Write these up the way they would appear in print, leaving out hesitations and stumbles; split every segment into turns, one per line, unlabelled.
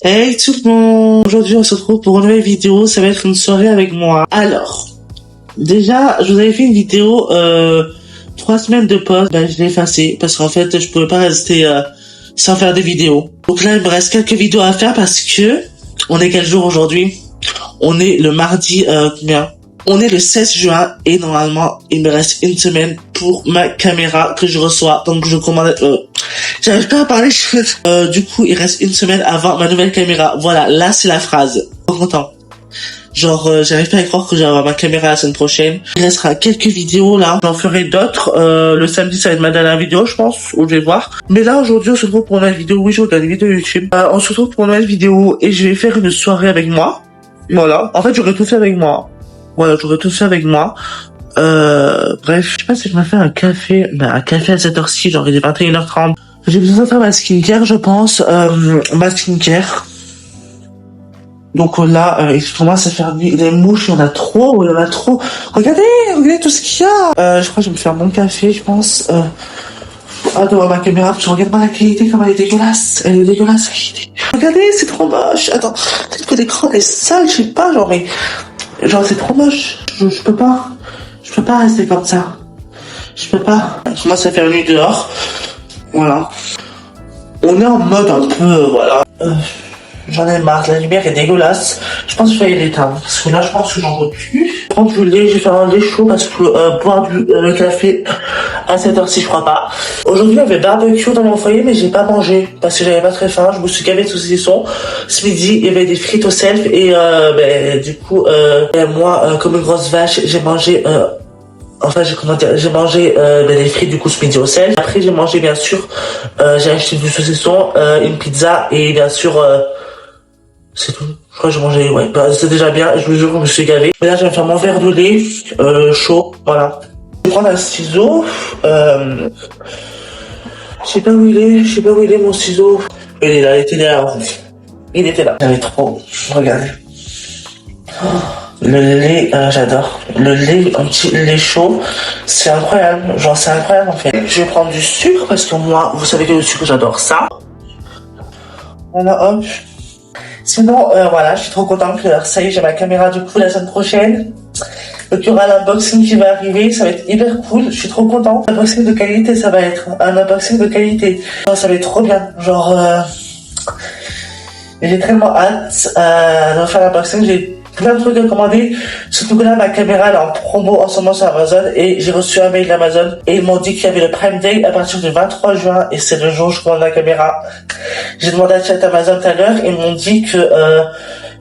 Hey tout le monde, aujourd'hui on se retrouve pour une nouvelle vidéo, ça va être une soirée avec moi. Alors, déjà je vous avais fait une vidéo 3 semaines de pause, je l'ai effacée parce qu'en fait je pouvais pas rester sans faire des vidéos. Donc là il me reste quelques vidéos à faire parce que, on est quel jour aujourd'hui? On est le mardi, combien? On est le 16 juin et normalement il me reste une semaine pour ma caméra que je reçois, donc je commande... J'arrive pas à parler, du coup, il reste une semaine avant ma nouvelle caméra. Voilà, là, c'est la phrase. Trop content. Genre, j'arrive pas à croire que j'aurai ma caméra la semaine prochaine. Il restera quelques vidéos, là. J'en ferai d'autres. Le samedi, ça va être ma dernière vidéo, je pense, où je vais voir. Mais là, aujourd'hui, on se retrouve pour une nouvelle vidéo. Oui, je regarde des vidéos YouTube. On se retrouve pour une nouvelle vidéo et je vais faire une soirée avec moi. Voilà. En fait, j'aurais tout fait avec moi. Voilà, j'aurais tout fait avec moi. Bref, je sais pas si je vais faire un café. Un café à cette heure-ci, genre, il est 21h30. J'ai besoin de faire ma skincare, je pense, ma skincare. Donc là, il commence à faire nuit. Les mouches, il y en a trop. Regardez tout ce qu'il y a. Je crois que je vais me faire mon café, je pense. Devant ma caméra, je regarde la qualité, comme elle est dégueulasse. Elle est dégueulasse, la qualité. Regardez, c'est trop moche. Attends, peut-être que l'écran est sale, je sais pas, genre, mais... Genre, c'est trop moche. Je peux pas. Je peux pas rester comme ça. Je peux pas. Il commence à faire nuit dehors. Voilà. On est en mode un peu, voilà. J'en ai marre, la lumière est dégueulasse. Je pense que je vais l'éteindre. Parce que là, je pense que j'en peux plus. Je prends du lait, je vais faire un lait chaud parce que boire du café à cette heure-ci, je crois pas. Aujourd'hui, il y avait barbecue dans mon foyer, mais j'ai pas mangé parce que j'avais pas très faim. Je me suis gavé de saucisson. Ce midi, il y avait des frites au self et du coup, moi, comme une grosse vache, j'ai mangé... Enfin, j'ai mangé des frites du coup ce midi au sel. Après, j'ai mangé bien sûr, j'ai acheté du saucisson, une pizza et bien sûr, c'est tout. Je crois que j'ai mangé, ouais, c'est déjà bien. Je vous jure que je me suis gavé. Mais là, je vais faire mon verre de lait chaud, voilà. Je vais prendre un ciseau. Je sais pas où il est mon ciseau. Il est là, il était là. Il était là. J'avais trop. Regardez. Le lait, j'adore. Le lait, un petit lait chaud, c'est incroyable. Genre, c'est incroyable en fait. Je vais prendre du sucre parce que moi, vous savez que le sucre, j'adore ça. Voilà, hop. Sinon, voilà, je suis trop contente que ça y est, j'ai ma caméra du coup la semaine prochaine. Donc, il y aura l'unboxing qui va arriver, ça va être hyper cool. Je suis trop contente. Unboxing de qualité, ça va être un unboxing de qualité. Genre, ça va être trop bien. Genre, j'ai tellement hâte de faire l'unboxing. J'ai plein de trucs à commander, surtout que là ma caméra elle est en promo en ce moment sur Amazon et j'ai reçu un mail d'Amazon et ils m'ont dit qu'il y avait le Prime Day à partir du 23 juin et c'est le jour où je commande la caméra. J'ai demandé à chat Amazon tout à l'heure et ils m'ont dit que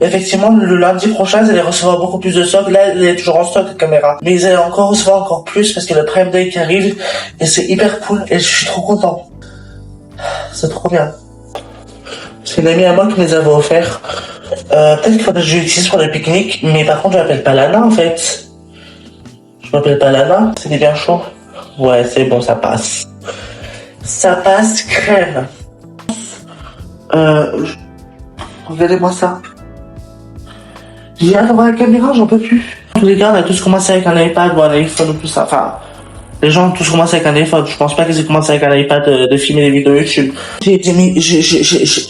effectivement le lundi prochain ils allaient recevoir beaucoup plus de stock. Là elle est toujours en stock la caméra, mais ils allaient encore recevoir encore plus parce que le Prime Day qui arrive et c'est hyper cool et je suis trop content. C'est trop bien. C'est une amie à moi qui me les avait offerts. Peut-être qu'il faudrait que je l'utilise pour le pique-nique, mais par contre je m'appelle pas Lana en fait. Je m'appelle pas Lana, c'était bien chaud. Ouais, c'est bon, ça passe. Ça passe crème. Regardez-moi ça. J'ai hâte d'avoir la caméra, j'en peux plus. Tous les gars, on a tous commencé avec un iPad ou un iPhone ou tout ça. Enfin, les gens ont tous commencé avec un iPhone. Je pense pas qu'ils aient commencé avec un iPad de filmer des vidéos YouTube.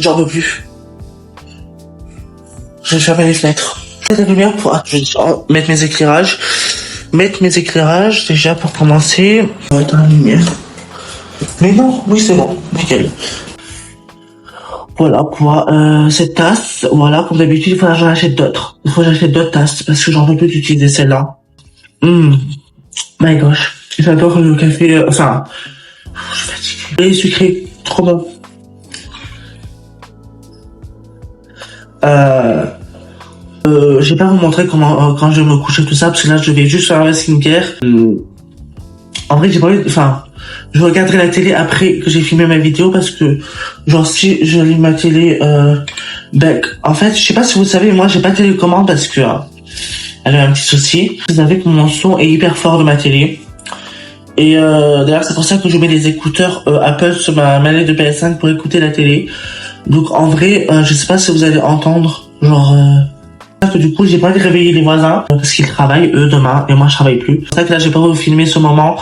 J'en peux plus. Je vais fermer les fenêtres. La lumière pour... je vais mettre mes éclairages. Déjà pour commencer. On va éteindre la lumière. Mais non, oui c'est bon, nickel. Voilà quoi, cette tasse, voilà, comme d'habitude, il faut que j'en achète d'autres. Il faut que j'achète d'autres tasses parce que j'en peux plus d'utiliser celle-là. My gosh. J'adore le café, je suis fatigué. Et sucré, trop bon. Je vais pas vous montrer comment quand je vais me coucher tout ça parce que là je vais juste faire la skincare. En vrai j'ai pas envie, je regarderai la télé après que j'ai filmé ma vidéo parce que genre si je lis ma télé en fait je sais pas si vous savez, moi j'ai pas de télécommande parce que elle a un petit souci. Vous savez que mon son est hyper fort de ma télé. Et d'ailleurs c'est pour ça que je mets des écouteurs Apple sur ma manette de PS5 pour écouter la télé. Donc en vrai je sais pas si vous allez entendre genre que du coup j'ai pas envie de réveiller les voisins parce qu'ils travaillent eux demain et moi je travaille plus. C'est pour ça que là j'ai pas filmé ce moment.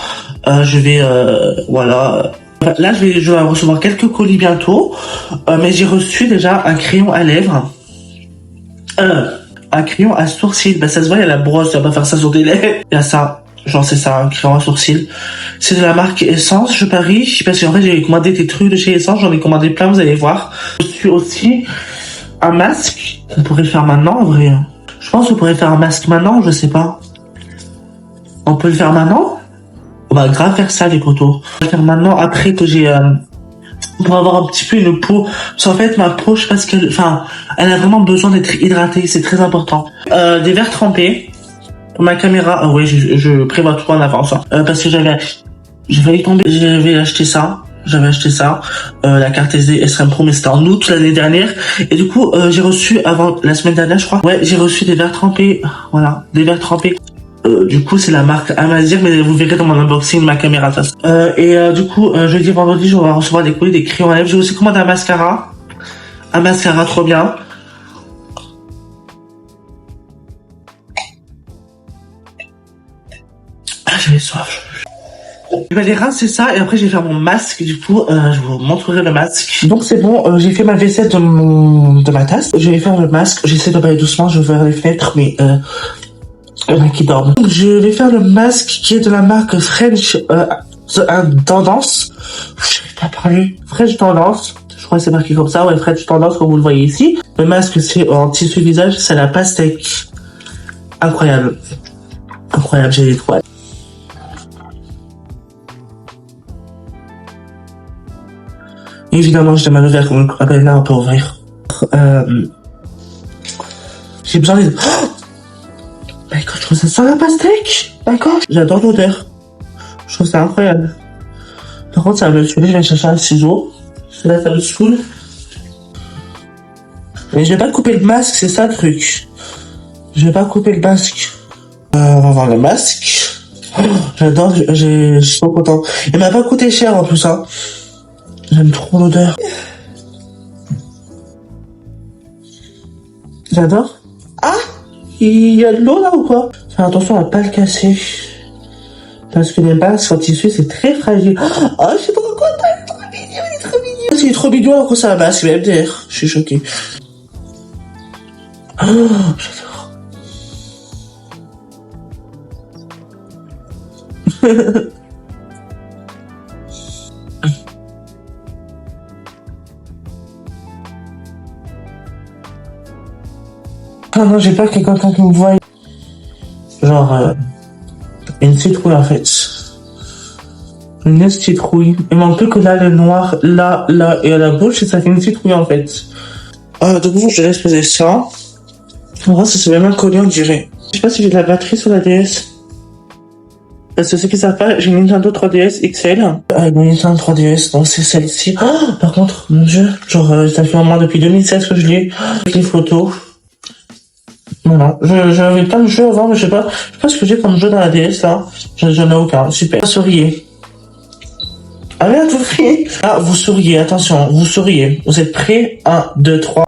Je vais voilà Là, je vais recevoir quelques colis bientôt, mais j'ai reçu déjà un crayon à lèvres, un crayon à sourcils. Bah, ça se voit, il y a la brosse, tu vas pas faire ça sur des lèvres. Il y a ça, genre c'est ça, un crayon à sourcils. C'est de la marque Essence, je parie, parce qu'en fait, j'ai commandé des trucs de chez Essence, j'en ai commandé plein, vous allez voir. Je suis aussi un masque, on pourrait le faire maintenant, en vrai. Je pense qu'on pourrait faire un masque maintenant, je sais pas. On peut le faire maintenant? On va grave faire ça, les potos. On va le faire maintenant, après que j'ai... pour avoir un petit peu une peau. Parce qu'en fait, ma peau, je sais pas ce qu'elle... Enfin, elle a vraiment besoin d'être hydratée, c'est très important. Des verres trempés. Pour ma caméra, ah ouais, je prévois tout en avance. Hein. Parce que j'ai failli tomber, j'avais acheté ça. La carte SD SRM Pro, mais c'était en août l'année dernière. Et du coup, j'ai reçu avant, la semaine dernière, je crois. Ouais, j'ai reçu des verres trempés. Voilà, des verres trempés. Du coup, c'est la marque Amazir, mais vous verrez dans mon unboxing de ma caméra. Du coup, jeudi, vendredi, je vais recevoir des colis, des crayons à lèvres. J'ai aussi commandé un mascara. Un mascara trop bien. Ah, j'avais soif. Je vais aller rincer ça et après je vais faire mon masque. Du coup, je vous montrerai le masque. Donc c'est bon, j'ai fait ma vaisselle de ma tasse. Je vais faire le masque. J'essaie de parler doucement, je vais ouvrir les fenêtres, mais il y en a qui dorment. Donc, je vais faire le masque qui est de la marque French Tendance. Je vais pas parler. French Tendance. Je crois que c'est marqué comme ça. Ouais, French Tendance, comme vous le voyez ici. Le masque, c'est en tissu visage. C'est la pastèque. Incroyable. Incroyable, j'ai les trois. Évidemment, j'ai mal ouvert comme un là, on peut ouvrir. J'ai besoin de... Oh, d'accord, je trouve ça sent la pastèque. D'accord. J'adore l'odeur. Je trouve ça incroyable. Par contre, ça va me saouler, je vais chercher un ciseau. Là, ça me saoule. Mais je vais pas couper le masque, c'est ça le truc. Je vais pas couper le masque. On va voir le masque. Oh, j'adore, je suis trop content. Il m'a pas coûté cher en plus, hein. J'aime trop l'odeur. J'adore. Ah! Il y a de l'eau là ou quoi? Faire attention à pas le casser. Parce que les masques en tissu c'est très fragile. Oh, je suis trop contente, il est trop mignon, il est trop mignon. C'est trop mignon alors que c'est un masque, mais MDR. Je suis choquée. Oh, j'adore. Ah non, j'ai peur qu'il y ait quelqu'un qui me voie. Genre, une citrouille en fait. Une citrouille. Il manque plus que là, le noir, là, et à la bouche, et ça fait une citrouille en fait. Donc bon, je laisse poser ça. En vrai, ça c'est même un collier, on dirait. Je sais pas si j'ai de la batterie sur la DS. Parce que ceux qui savent pas, j'ai une Nintendo 3DS XL. Une Nintendo 3DS, donc c'est celle-ci. Oh, par contre, mon dieu, genre, ça fait au moins depuis 2016 que je l'ai. Avec les photos. Non, j'avais plein de jeux avant, mais je sais pas ce que j'ai comme jeu dans la DS, là. J'en ai aucun. Super. Souriez. Ah merde, vous riez. Ah, vous souriez, attention, vous souriez. Vous êtes prêts? 1, 2, 3.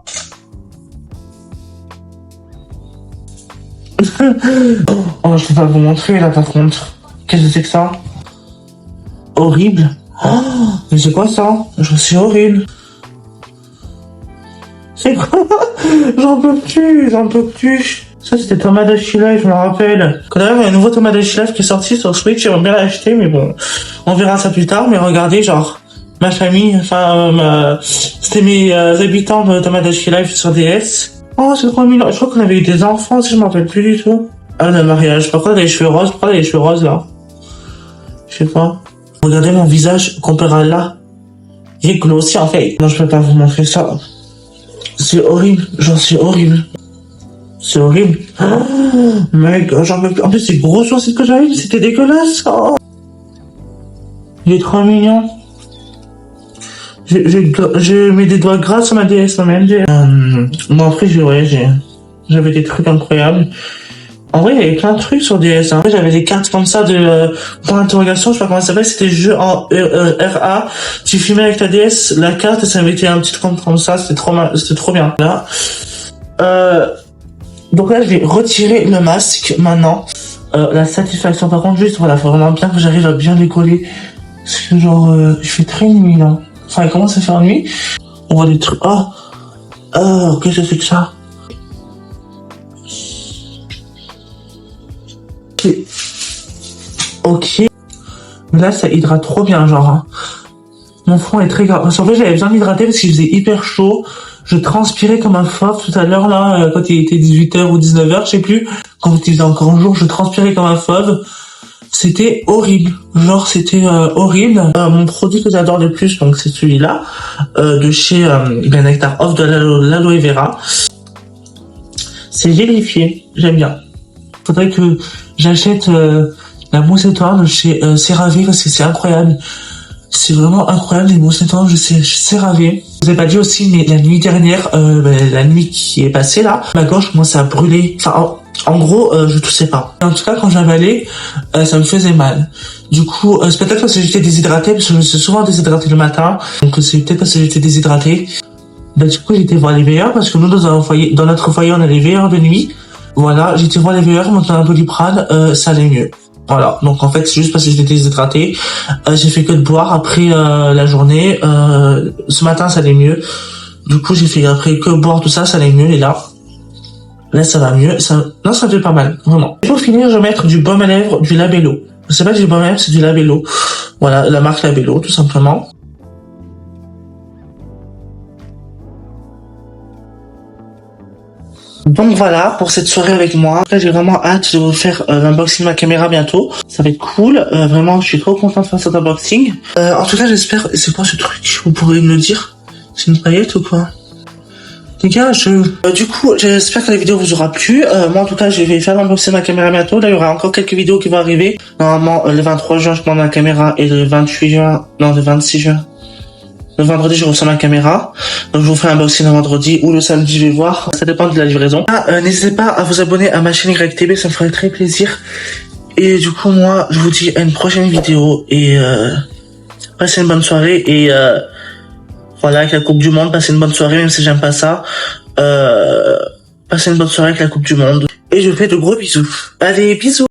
Oh, je peux pas vous montrer, là, par contre. Qu'est-ce que c'est que ça? Horrible. Oh, mais c'est quoi ça? Je suis horrible. C'est quoi? J'en peux plus. Ça, c'était Tomodachi Life, je me rappelle. Quand même, il y a un nouveau Tomodachi Life qui est sorti sur Switch, j'aimerais bien l'acheter, mais bon, on verra ça plus tard. Mais regardez, genre, ma famille, c'était mes habitants de Tomodachi Life sur DS. Oh, c'est trop mignon. Je crois qu'on avait eu des enfants, si je m'en rappelle plus du tout. Ah, le mariage. Pourquoi elle a les cheveux roses? Pourquoi elle a les cheveux roses, là? Je sais pas. Regardez mon visage comparé à là. Il est glossy, en fait. Non, je peux pas vous montrer ça. C'est horrible, j'en suis horrible. C'est horrible. Oh, mec, j'en peux plus. En plus, c'est gros sourcils que j'avais, c'était dégueulasse. Oh. Il est trop mignon. J'ai mis des doigts gras sur ma DS, non, même. Bon, après, j'avais des trucs incroyables. En vrai, il y avait plein de trucs sur DS. Hein. J'avais des cartes comme ça de point d'interrogation, je sais pas comment ça s'appelle, c'était jeu en RA. Tu filmais avec ta DS la carte et ça mettait un petit compte comme ça, c'était trop bien. Là. Donc là, je vais retirer le masque maintenant. La satisfaction, par contre, juste, voilà, faut vraiment bien que j'arrive à bien décoller Parce que genre, il fait très nuit là. Enfin, il commence à faire nuit. On voit des trucs. Qu'est-ce que c'est que ça? Ok. Là, ça hydrate trop bien, genre. Hein. Mon front est très grave. En fait, j'avais besoin d'hydrater parce qu'il faisait hyper chaud. Je transpirais comme un fauve tout à l'heure, là, quand il était 18h ou 19h, je sais plus. Quand il faisait encore jour, je transpirais comme un fauve. C'était horrible. Genre, c'était horrible. Mon produit que j'adore le plus, donc, c'est celui-là, de chez Nectar Off de l'aloe vera. C'est gélifié. J'aime bien. Faudrait que j'achète la mousse étoile de chez CeraVe parce que c'est incroyable. C'est vraiment incroyable les mousses étoiles de chez CeraVe. Je vous ai pas dit aussi, mais la nuit dernière, la nuit qui est passée là, ma gorge commençait à brûler. Enfin, en gros, je toussais pas. En tout cas, quand j'avalais, ça me faisait mal. Du coup, c'est peut-être parce que j'étais déshydratée, parce que je me suis souvent déshydratée le matin. Donc c'est peut-être parce que j'étais déshydratée. Bah, du coup, j'étais voir les veilleurs, parce que nous, dans notre foyer, on a les veilleurs de nuit. Voilà, j'étais voir les veilleurs, montant un Doliprane, ça allait mieux. Voilà, donc en fait, c'est juste parce que j'étais déshydratée. J'ai fait que de boire après la journée. Ce matin, ça allait mieux. Du coup, j'ai fait après que boire tout ça, ça allait mieux. Et là, ça va mieux. Non, ça fait pas mal, vraiment. Et pour finir, je vais mettre du baume à lèvres, du Labello. C'est pas du baume à lèvres, c'est du Labello. Voilà, la marque Labello, tout simplement. Donc voilà pour cette soirée avec moi. Là, j'ai vraiment hâte de vous faire l'unboxing de ma caméra bientôt. Ça va être cool. Vraiment, je suis trop content de faire cet unboxing. En tout cas, j'espère... C'est quoi ce truc? Vous pourrez me le dire? C'est une paillette ou quoi? Les gars, du coup, j'espère que la vidéo vous aura plu. Moi, en tout cas, je vais faire l'unboxing de ma caméra bientôt. Là, il y aura encore quelques vidéos qui vont arriver. Normalement, le 23 juin, je prends ma caméra et le 28 juin... Non, le 26 juin. Le vendredi, je reçois ma caméra. Donc, je vous ferai un unboxing le vendredi ou le samedi, je vais voir. Ça dépend de la livraison. N'hésitez pas à vous abonner à ma chaîne YTB, ça me ferait très plaisir. Et du coup, moi, je vous dis à une prochaine vidéo. Et passez une bonne soirée. Et voilà, avec la Coupe du Monde, passez une bonne soirée, même si j'aime pas ça. Passez une bonne soirée avec la Coupe du Monde. Et je vous fais de gros bisous. Allez, bisous.